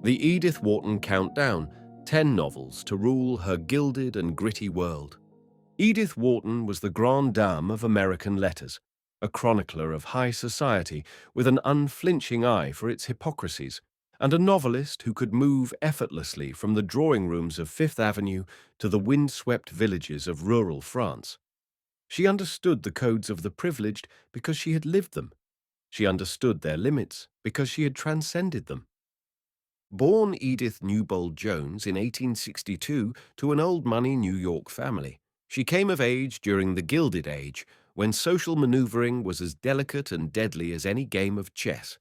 The Edith Wharton countdown, 10 novels to rule her gilded and gritty world. Edith Wharton was the grande dame of American letters, a chronicler of high society with an unflinching eye for its hypocrisies, and a novelist who could move effortlessly from the drawing rooms of Fifth Avenue to the windswept villages of rural France. She understood the codes of the privileged because she had lived them. She understood their limits because she had transcended them. Born Edith Newbold Jones in 1862 to an old-money New York family, she came of age during the Gilded Age, when social maneuvering was as delicate and deadly as any game of chess.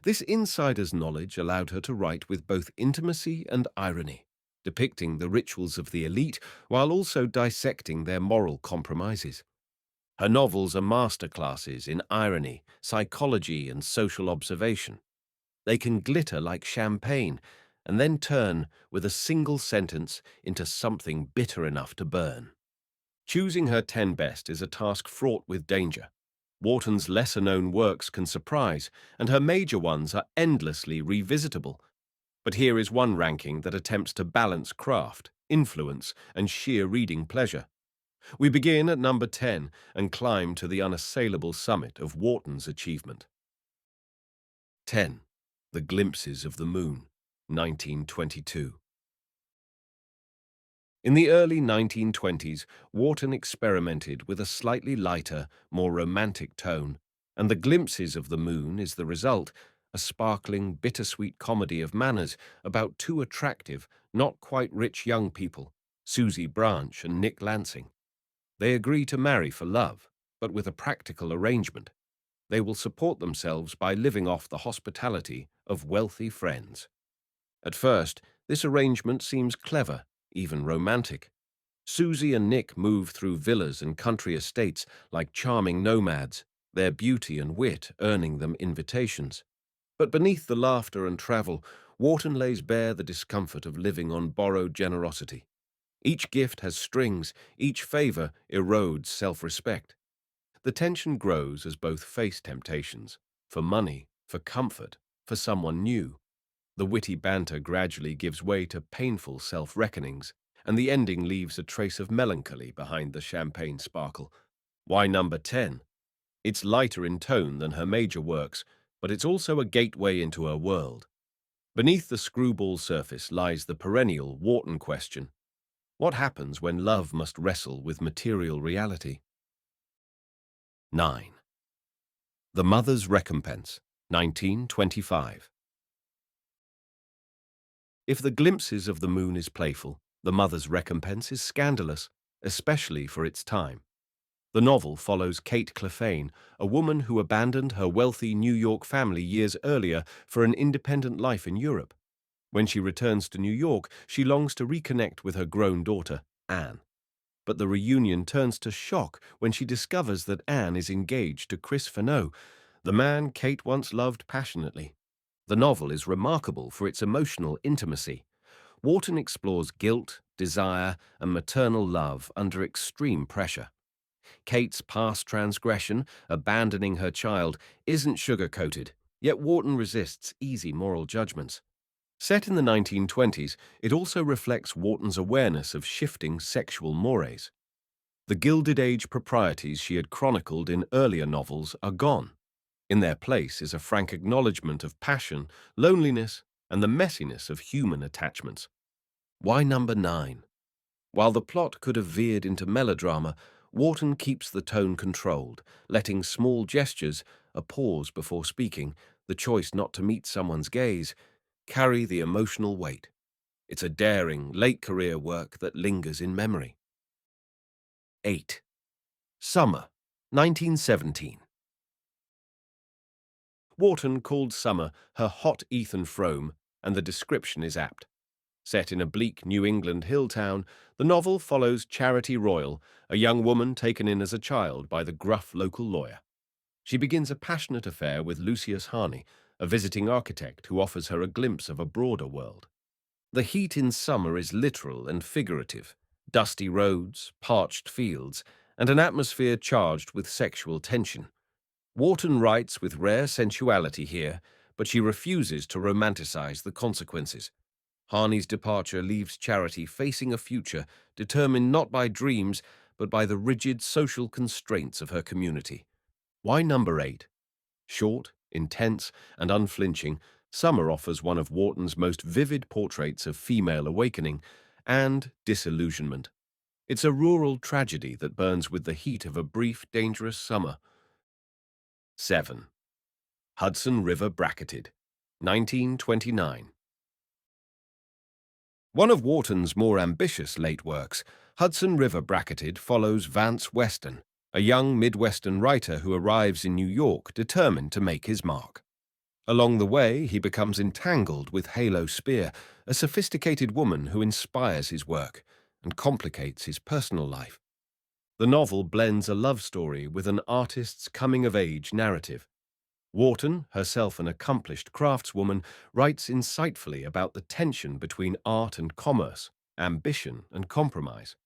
This insider's knowledge allowed her to write with both intimacy and irony, depicting the rituals of the elite while also dissecting their moral compromises. Her novels are masterclasses in irony, psychology, and social observation. They can glitter like champagne and then turn, with a single sentence, into something bitter enough to burn. Choosing her 10 best is a task fraught with danger. Wharton's lesser-known works can surprise, and her major ones are endlessly revisitable. But here is one ranking that attempts to balance craft, influence, and sheer reading pleasure. We begin at number 10 and climb to the unassailable summit of Wharton's achievement. 10. The Glimpses of the Moon, 1922. In the early 1920s, Wharton experimented with a slightly lighter, more romantic tone, and The Glimpses of the Moon is the result, a sparkling, bittersweet comedy of manners about two attractive, not quite rich young people, Susie Branch and Nick Lansing. They agree to marry for love, but with a practical arrangement. They will support themselves by living off the hospitality of wealthy friends. At first, this arrangement seems clever, even romantic. Susie and Nick move through villas and country estates like charming nomads, their beauty and wit earning them invitations. But beneath the laughter and travel, Wharton lays bare the discomfort of living on borrowed generosity. Each gift has strings, each favor erodes self-respect. The tension grows as both face temptations, for money, for comfort, for someone new. The witty banter gradually gives way to painful self-reckonings, and the ending leaves a trace of melancholy behind the champagne sparkle. Why number 10? It's lighter in tone than her major works, but it's also a gateway into her world. Beneath the screwball surface lies the perennial Wharton question. What happens when love must wrestle with material reality? 9. The Mother's Recompense, 1925. If The Glimpses of the Moon is playful, The Mother's Recompense is scandalous, especially for its time. The novel follows Kate Clephane, a woman who abandoned her wealthy New York family years earlier for an independent life in Europe. When she returns to New York, she longs to reconnect with her grown daughter, Anne. But the reunion turns to shock when she discovers that Anne is engaged to Chris Fenneau, the man Kate once loved passionately. The novel is remarkable for its emotional intimacy. Wharton explores guilt, desire, and maternal love under extreme pressure. Kate's past transgression, abandoning her child, isn't sugar-coated, yet Wharton resists easy moral judgments. Set in the 1920s, it also reflects Wharton's awareness of shifting sexual mores. The Gilded Age proprieties she had chronicled in earlier novels are gone. In their place is a frank acknowledgement of passion, loneliness, and the messiness of human attachments. Why number 9? While the plot could have veered into melodrama, Wharton keeps the tone controlled, letting small gestures, a pause before speaking, the choice not to meet someone's gaze, carry the emotional weight. It's a daring, late-career work that lingers in memory. 8. Summer, 1917. Wharton called Summer her hot Ethan Frome, and the description is apt. Set in a bleak New England hill town, the novel follows Charity Royal, a young woman taken in as a child by the gruff local lawyer. She begins a passionate affair with Lucius Harney, a visiting architect who offers her a glimpse of a broader world. The heat in summer is literal and figurative: dusty roads, parched fields, and an atmosphere charged with sexual tension. Wharton writes with rare sensuality here, but she refuses to romanticize the consequences. Harney's departure leaves Charity facing a future determined not by dreams, but by the rigid social constraints of her community. Why number 8? Short, intense, and unflinching, Summer offers one of Wharton's most vivid portraits of female awakening and disillusionment. It's a rural tragedy that burns with the heat of a brief, dangerous summer. 7. Hudson River Bracketed, 1929. One of Wharton's more ambitious late works, Hudson River Bracketed, follows Vance Weston, a young Midwestern writer who arrives in New York determined to make his mark. Along the way, he becomes entangled with Halo Spear, a sophisticated woman who inspires his work and complicates his personal life. The novel blends a love story with an artist's coming-of-age narrative. Wharton, herself an accomplished craftswoman, writes insightfully about the tension between art and commerce, ambition and compromise.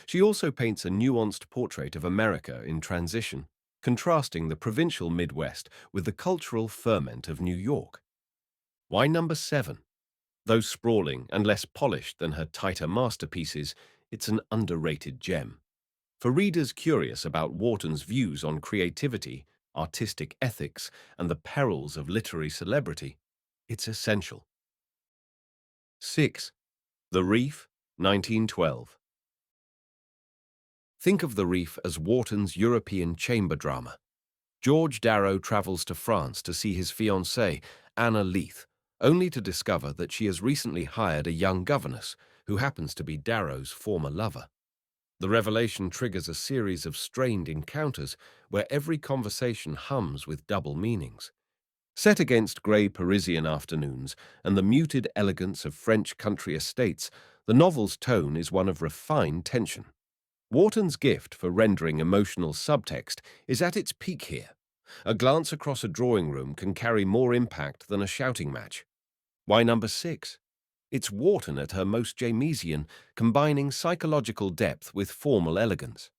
She also paints a nuanced portrait of America in transition, contrasting the provincial Midwest with the cultural ferment of New York. Why number 7? Though sprawling and less polished than her tighter masterpieces, it's an underrated gem. For readers curious about Wharton's views on creativity, artistic ethics, and the perils of literary celebrity, it's essential. 6. The Reef, 1912. Think of The Reef as Wharton's European chamber drama. George Darrow travels to France to see his fiancée, Anna Leith, only to discover that she has recently hired a young governess who happens to be Darrow's former lover. The revelation triggers a series of strained encounters where every conversation hums with double meanings. Set against grey Parisian afternoons and the muted elegance of French country estates, the novel's tone is one of refined tension. Wharton's gift for rendering emotional subtext is at its peak here. A glance across a drawing room can carry more impact than a shouting match. Why number 6? It's Wharton at her most Jamesian, combining psychological depth with formal elegance.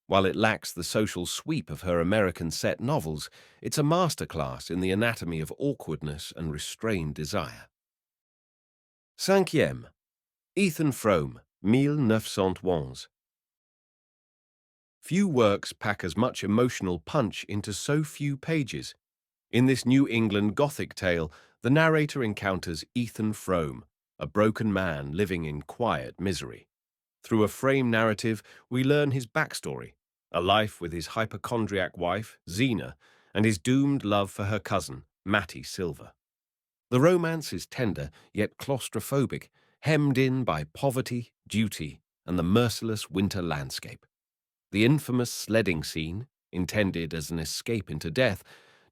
While it lacks the social sweep of her American set novels, it's a masterclass in the anatomy of awkwardness and restrained desire. 5. Ethan Frome, 1911. Few works pack as much emotional punch into so few pages. In this New England Gothic tale, the narrator encounters Ethan Frome, a broken man living in quiet misery. Through a frame narrative, we learn his backstory, a life with his hypochondriac wife, Zena, and his doomed love for her cousin, Mattie Silver. The romance is tender, yet claustrophobic, hemmed in by poverty, duty, and the merciless winter landscape. The infamous sledding scene, intended as an escape into death,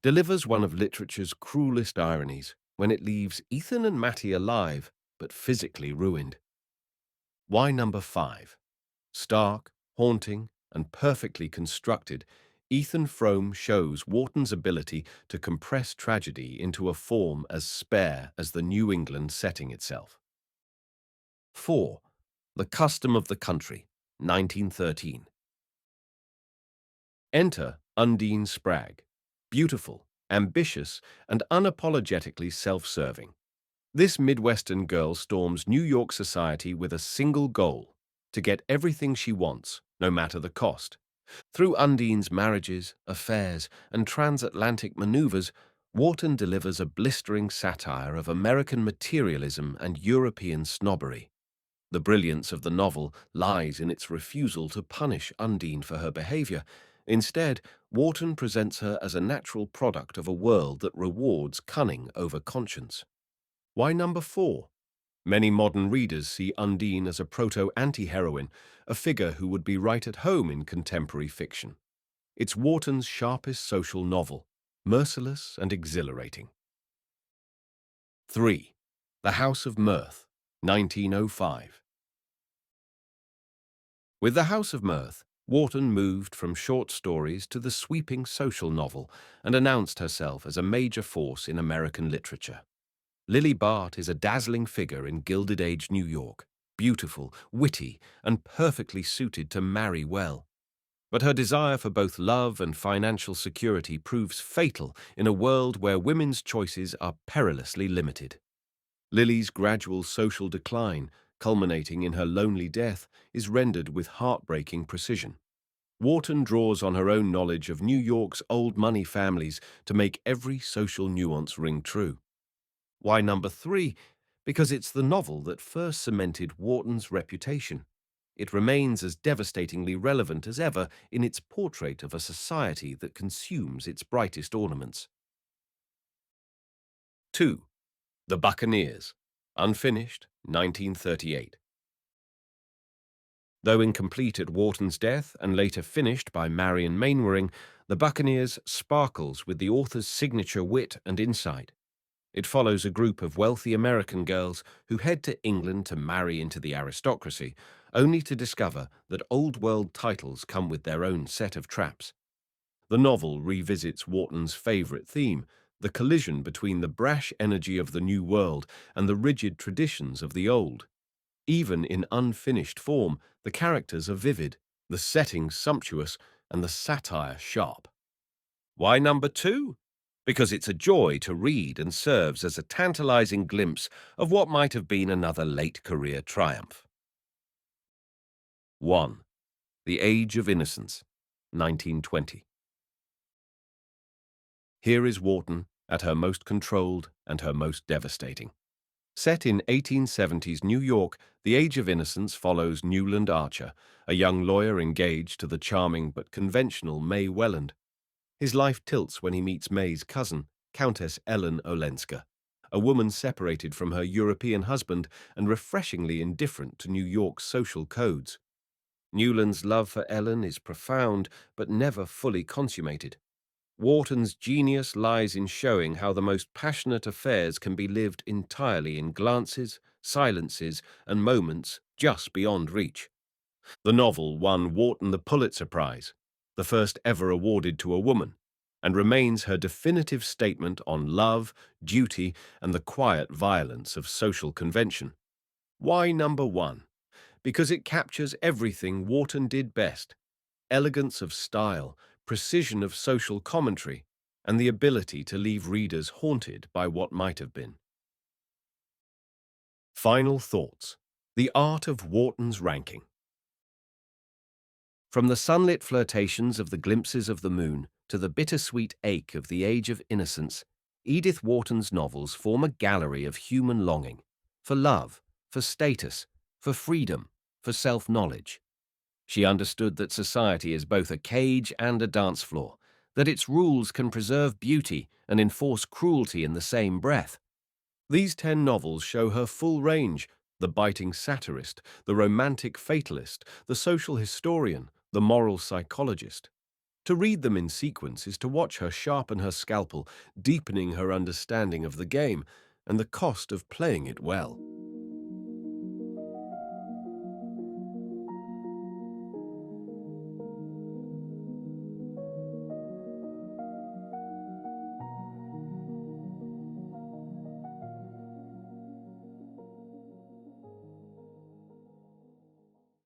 delivers one of literature's cruelest ironies when it leaves Ethan and Mattie alive, but physically ruined. Why number 5? Stark, haunting, and perfectly constructed, Ethan Frome shows Wharton's ability to compress tragedy into a form as spare as the New England setting itself. 4. The Custom of the Country, 1913. Enter Undine Spragg, beautiful, ambitious, and unapologetically self-serving. This Midwestern girl storms New York society with a single goal: to get everything she wants, no matter the cost. Through Undine's marriages, affairs, and transatlantic maneuvers, Wharton delivers a blistering satire of American materialism and European snobbery. The brilliance of the novel lies in its refusal to punish Undine for her behavior. Instead, Wharton presents her as a natural product of a world that rewards cunning over conscience. Why number 4? Many modern readers see Undine as a proto-anti-heroine, a figure who would be right at home in contemporary fiction. It's Wharton's sharpest social novel, merciless and exhilarating. 3. The House of Mirth, 1905. With The House of Mirth, Wharton moved from short stories to the sweeping social novel and announced herself as a major force in American literature. Lily Bart is a dazzling figure in Gilded Age New York, beautiful, witty, and perfectly suited to marry well. But her desire for both love and financial security proves fatal in a world where women's choices are perilously limited. Lily's gradual social decline, culminating in her lonely death, is rendered with heartbreaking precision. Wharton draws on her own knowledge of New York's old money families to make every social nuance ring true. Why number three? Because it's the novel that first cemented Wharton's reputation. It remains as devastatingly relevant as ever in its portrait of a society that consumes its brightest ornaments. 2. The Buccaneers, unfinished, 1938. Though incomplete at Wharton's death and later finished by Marion Mainwaring, The Buccaneers sparkles with the author's signature wit and insight. It follows a group of wealthy American girls who head to England to marry into the aristocracy, only to discover that old-world titles come with their own set of traps. The novel revisits Wharton's favorite theme, the collision between the brash energy of the new world and the rigid traditions of the old. Even in unfinished form, the characters are vivid, the setting sumptuous, and the satire sharp. Why number two? Because it's a joy to read and serves as a tantalizing glimpse of what might have been another late career triumph. 1. The Age of Innocence, 1920. Here is Wharton at her most controlled and her most devastating. Set in 1870s New York, The Age of Innocence follows Newland Archer, a young lawyer engaged to the charming but conventional May Welland. His life tilts when he meets May's cousin, Countess Ellen Olenska, a woman separated from her European husband and refreshingly indifferent to New York's social codes. Newland's love for Ellen is profound but never fully consummated. Wharton's genius lies in showing how the most passionate affairs can be lived entirely in glances, silences, and moments just beyond reach. The novel won Wharton the Pulitzer Prize, the first ever awarded to a woman, and remains her definitive statement on love, duty, and the quiet violence of social convention. Why number one? Because it captures everything Wharton did best: elegance of style, precision of social commentary, and the ability to leave readers haunted by what might have been. Final thoughts. The art of Wharton's ranking. From the sunlit flirtations of the glimpses of the moon to the bittersweet ache of the Age of Innocence, Edith Wharton's novels form a gallery of human longing for love, for status, for freedom, for self-knowledge. She understood that society is both a cage and a dance floor, that its rules can preserve beauty and enforce cruelty in the same breath. These 10 novels show her full range: the biting satirist, the romantic fatalist, the social historian, the moral psychologist. To read them in sequence is to watch her sharpen her scalpel, deepening her understanding of the game and the cost of playing it well.